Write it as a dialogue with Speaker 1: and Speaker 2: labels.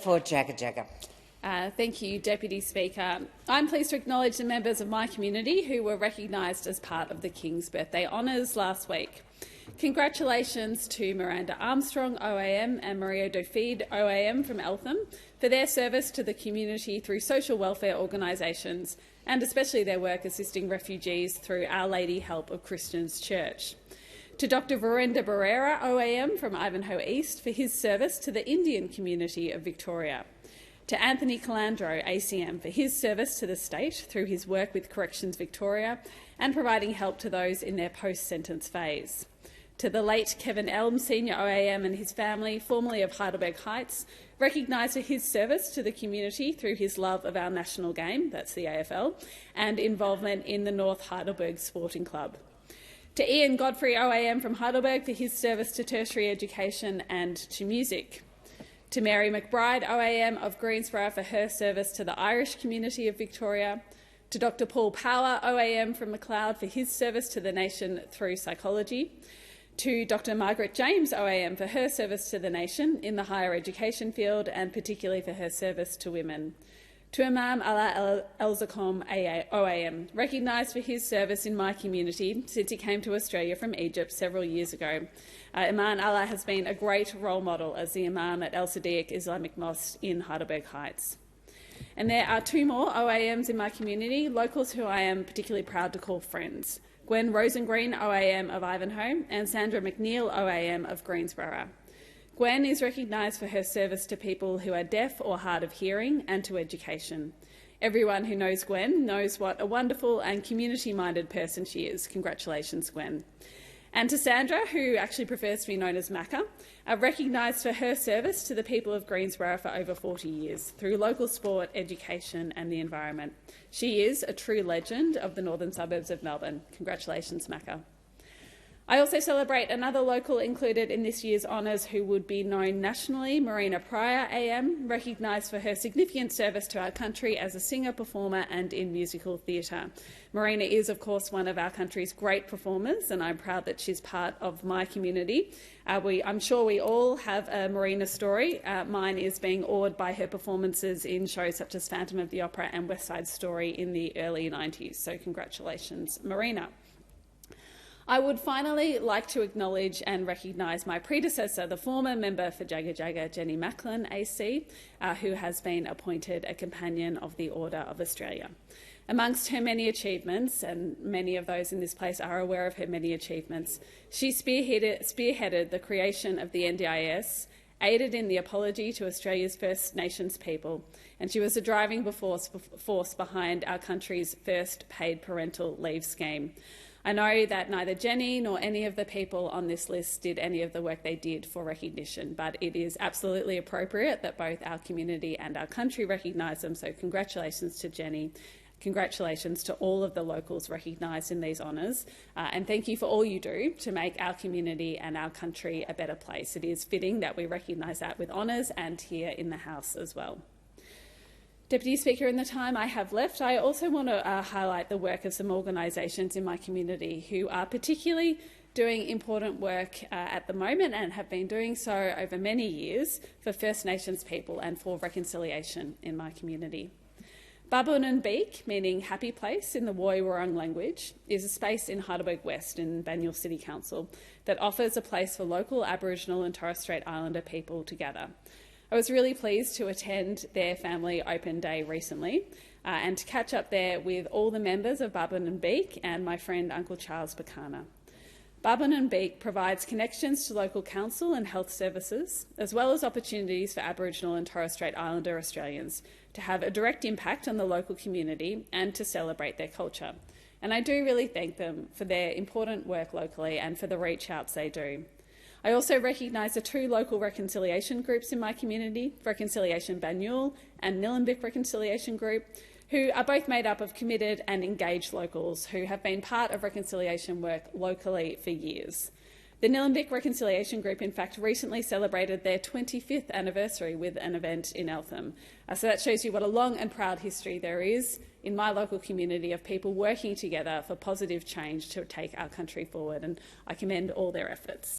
Speaker 1: For Jagga Jagga.
Speaker 2: Thank you, Deputy Speaker. I'm pleased to acknowledge the members of my community who were recognised as part of the King's Birthday Honours last week. Congratulations to Miranda Armstrong, OAM, and Maria Dofide, OAM from Eltham, for their service to the community through social welfare organisations and especially their work assisting refugees through Our Lady Help of Christians Church. To Dr Virendra Barrera, OAM from Ivanhoe East, for his service to the Indian community of Victoria. To Anthony Calandro, ACM, for his service to the state through his work with Corrections Victoria and providing help to those in their post-sentence phase. To the late Kevin Elm, Senior OAM, and his family, formerly of Heidelberg Heights, recognised for his service to the community through his love of our national game, that's the AFL, and involvement in the North Heidelberg Sporting Club. To Ian Godfrey, OAM from Heidelberg, for his service to tertiary education and to music. To Mary McBride, OAM of Greensborough, for her service to the Irish community of Victoria. To Dr Paul Power, OAM from McLeod, for his service to the nation through psychology. To Dr Margaret James, OAM, for her service to the nation in the higher education field and particularly for her service to women. To Imam Allah El-Zakom, OAM, recognised for his service in my community since he came to Australia from Egypt several years ago. Imam Allah has been a great role model as the Imam at El Sadiq Islamic Mosque in Heidelberg Heights. And there are two more OAMs in my community, locals who I am particularly proud to call friends. Gwen Rosengreen, OAM of Ivanhoe, and Sandra McNeil, OAM of Greensborough. Gwen is recognised for her service to people who are deaf or hard of hearing and to education. Everyone who knows Gwen knows what a wonderful and community-minded person she is. Congratulations, Gwen. And to Sandra, who actually prefers to be known as Macca, recognised for her service to the people of Greensborough for over 40 years through local sport, education and the environment. She is a true legend of the northern suburbs of Melbourne. Congratulations, Macca. I also celebrate another local included in this year's honours who would be known nationally, Marina Pryor, AM, recognised for her significant service to our country as a singer, performer and in musical theatre. Marina is, of course, one of our country's great performers and I'm proud that she's part of my community. I'm sure we all have a Marina story. Mine is being awed by her performances in shows such as Phantom of the Opera and West Side Story in the early 90s. So congratulations, Marina. I would finally like to acknowledge and recognise my predecessor, the former member for Jagga Jagga, Jenny Macklin, AC, who has been appointed a Companion of the Order of Australia. Amongst her many achievements, and many of those in this place are aware of her many achievements, she spearheaded the creation of the NDIS, aided in the apology to Australia's First Nations people, and she was a driving force behind our country's first paid parental leave scheme. I know that neither Jenny nor any of the people on this list did any of the work they did for recognition, but it is absolutely appropriate that both our community and our country recognise them, so congratulations to Jenny. Congratulations to all of the locals recognised in these honours, and thank you for all you do to make our community and our country a better place. It is fitting that we recognise that with honours and here in the House as well. Deputy Speaker, in the time I have left, I also want to highlight the work of some organisations in my community who are particularly doing important work at the moment and have been doing so over many years for First Nations people and for reconciliation in my community. Babun Beek, meaning happy place in the Woi Wurrung language, is a space in Heidelberg West in Banyule City Council that offers a place for local Aboriginal and Torres Strait Islander people to gather. I was really pleased to attend their family open day recently and to catch up there with all the members of Babun Beek and my friend Uncle Charles Bacana. Babun Beek provides connections to local council and health services, as well as opportunities for Aboriginal and Torres Strait Islander Australians to have a direct impact on the local community and to celebrate their culture. And I do really thank them for their important work locally and for the reach outs they do. I also recognise the two local reconciliation groups in my community, Reconciliation Banyule and Nillumbik Reconciliation Group, who are both made up of committed and engaged locals who have been part of reconciliation work locally for years. The Nillumbik Reconciliation Group, in fact, recently celebrated their 25th anniversary with an event in Eltham. So that shows you what a long and proud history there is in my local community of people working together for positive change to take our country forward, and I commend all their efforts.